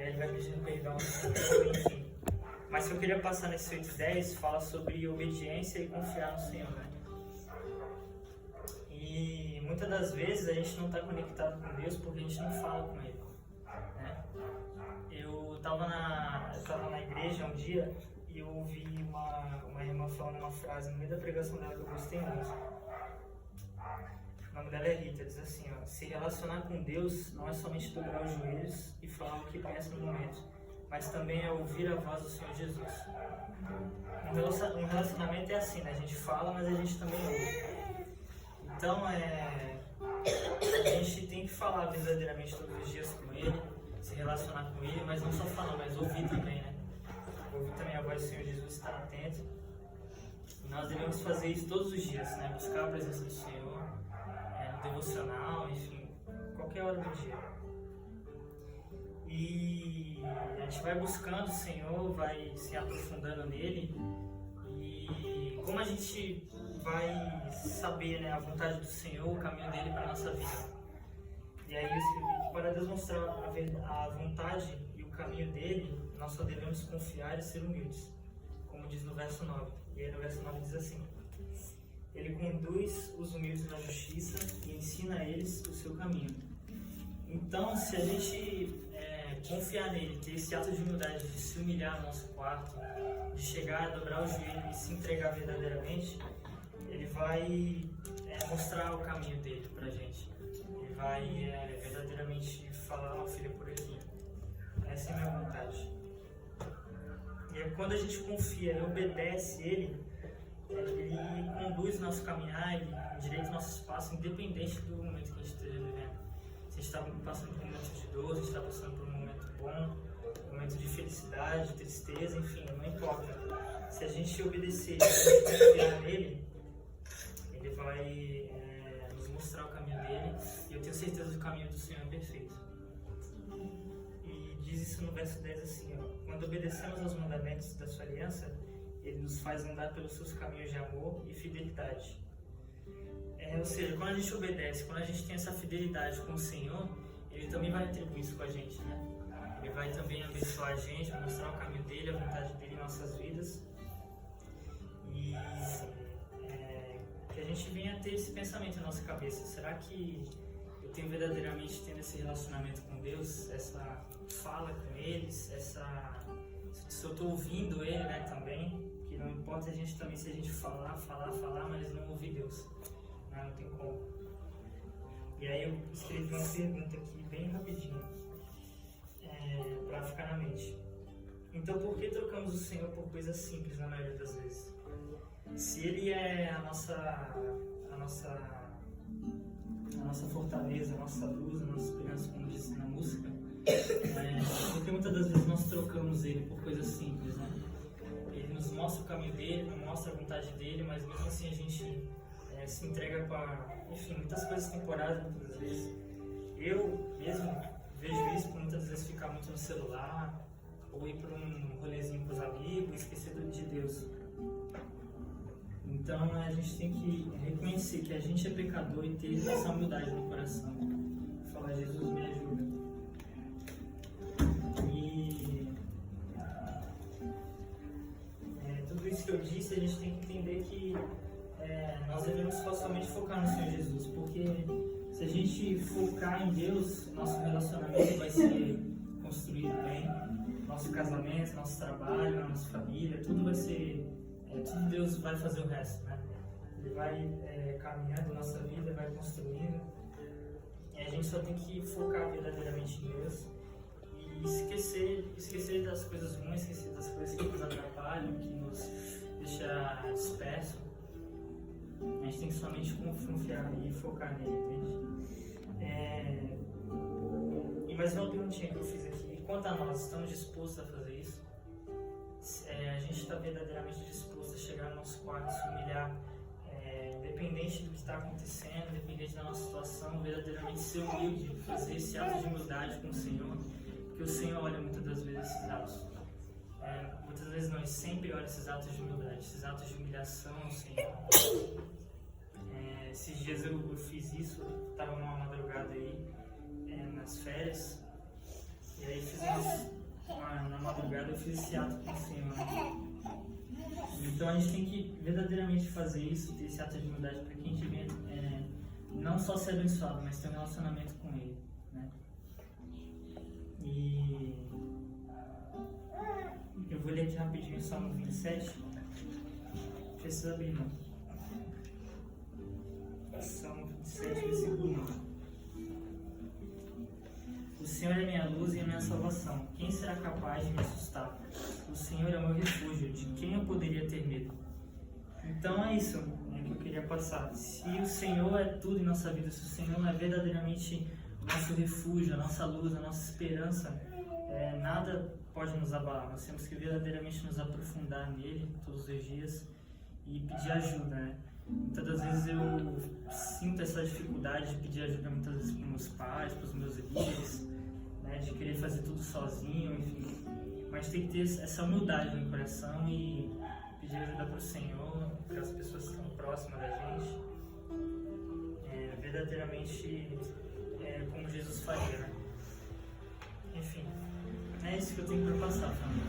aí vai pedindo perdão ao Senhor, enfim. Mas o que eu queria passar nesse 8:10 fala sobre obediência e confiar no Senhor, né? E muitas das vezes a gente não está conectado com Deus porque a gente não fala com Ele, né? Eu estava na igreja um dia e eu ouvi uma irmã falando uma frase no meio da pregação dela que eu gostei muito. O nome dela é Rita, diz assim, ó: se relacionar com Deus não é somente dobrar os joelhos e falar o que pensa no momento, mas também é ouvir a voz do Senhor Jesus. Um relacionamento é assim, né? A gente fala, mas a gente também ouve. Então, a gente tem que falar verdadeiramente todos os dias com Ele, se relacionar com Ele, mas não só falar, mas ouvir também, né? Ouvir também a voz do Senhor Jesus, estar atento. E nós devemos fazer isso todos os dias, né? Buscar a presença do Senhor, no devocional, enfim, qualquer hora do dia. E a gente vai buscando o Senhor, vai se aprofundando nele. E como a gente vai saber, né, a vontade do Senhor, o caminho dele para a nossa vida? E aí, para Deus mostrar a vontade e o caminho dele, nós só devemos confiar e ser humildes, como diz no verso 9. E aí no verso 9 diz assim: Ele conduz os humildes na justiça e ensina a eles o seu caminho. Então, se a gente confiar nele, ter esse ato de humildade, de se humilhar no nosso quarto, de chegar, dobrar o joelho e se entregar verdadeiramente, ele vai mostrar o caminho dele pra gente. Ele vai verdadeiramente falar: uma filha, por aqui. Essa é a minha vontade. E é quando a gente confia e obedece ele conduz o nosso caminhar, ele endireita o nosso espaço, independente do momento que a gente esteja vivendo. Se a gente está passando por um momento de dor, se a gente está passando por um momento bom, um momento de felicidade, de tristeza, enfim, não importa. Se a gente obedecer, se a gente confiar nele, ele vai nos mostrar o caminho dele, e eu tenho certeza que o caminho do Senhor é perfeito. E diz isso no verso 10 assim, ó: quando obedecemos aos mandamentos da sua aliança, ele nos faz andar pelos seus caminhos de amor e fidelidade. Ou seja, quando a gente obedece, quando a gente tem essa fidelidade com o Senhor, ele também vai retribuir isso com a gente, né? Ele vai também abençoar a gente, mostrar o caminho dele, a vontade dele em nossas vidas. E que a gente venha ter esse pensamento na nossa cabeça: será que eu tenho verdadeiramente tendo esse relacionamento com Deus, essa fala com Ele, se eu estou ouvindo Ele, né, também? Que não importa a gente também, se a gente falar, mas não ouvir Deus, né, não tem como. E aí eu escrevi uma pergunta aqui bem rapidinho, para ficar na mente. Então, por que trocamos o Senhor por coisas simples na maioria das vezes? Se Ele é a nossa fortaleza, a nossa luz, a nossa esperança, como diz na música, porque muitas das vezes nós trocamos Ele por coisas simples, né? Ele nos mostra o caminho dele, nos mostra a vontade dele, mas mesmo assim a gente se entrega para, enfim, muitas coisas temporárias, muitas das vezes. Eu mesmo vejo isso por muitas vezes ficar muito no celular, ou ir para um rolezinho com os amigos, esquecer de Deus. Então a gente tem que reconhecer que a gente é pecador e ter essa humildade no coração. Falar: Jesus, me ajuda. E tudo isso que eu disse, a gente tem que entender que nós devemos somente focar no Senhor Jesus, porque se a gente focar em Deus, nosso relacionamento vai ser construído bem, nosso casamento, nosso trabalho, nossa família, tudo vai ser, tudo Deus vai fazer o resto, né? Ele vai caminhando nossa vida, vai construindo, e a gente só tem que focar verdadeiramente em Deus e esquecer das coisas ruins, esquecer das coisas que nos atrapalham, que nos deixam dispersos. A gente tem que somente confiar e focar nele, entende? E mais uma perguntinha que eu fiz aqui: quanto a nós, estamos dispostos a fazer isso? A gente está verdadeiramente disposto a chegar no nosso quarto, se humilhar, independente do que está acontecendo, independente da nossa situação, verdadeiramente ser humilde, fazer esse ato de humildade com o Senhor, porque o Senhor olha muitas das vezes esses atos. Muitas vezes não, ele sempre olha esses atos de humildade, esses atos de humilhação ao Senhor. Esses dias eu fiz isso, estava numa madrugada aí, nas férias, e aí fiz fiz esse ato com o Senhor. Então a gente tem que verdadeiramente fazer isso, ter esse ato de humildade para que a gente venha não só ser abençoado, mas ter um relacionamento com Ele, né? E eu vou ler aqui rapidinho o Salmo 27. Precisa abrir, não. Salmo 27, versículo 1. O Senhor é minha luz e a minha salvação. Quem será capaz de me assustar? O Senhor é o meu refúgio. De quem eu poderia ter medo? Então é isso, né, que eu queria passar. Se o Senhor é tudo em nossa vida, se o Senhor é verdadeiramente o nosso refúgio, a nossa luz, a nossa esperança, nada pode nos abalar. Nós temos que verdadeiramente nos aprofundar nele todos os dias e pedir ajuda, né? Muitas das vezes eu sinto essa dificuldade de pedir ajuda muitas vezes para meus pais, para os meus líderes, né, de querer fazer tudo sozinho, enfim. Mas tem que ter essa humildade no coração e pedir ajuda para o Senhor, para as pessoas que estão próximas da gente. Verdadeiramente como Jesus faria, né? Enfim, é isso que eu tenho para passar, família.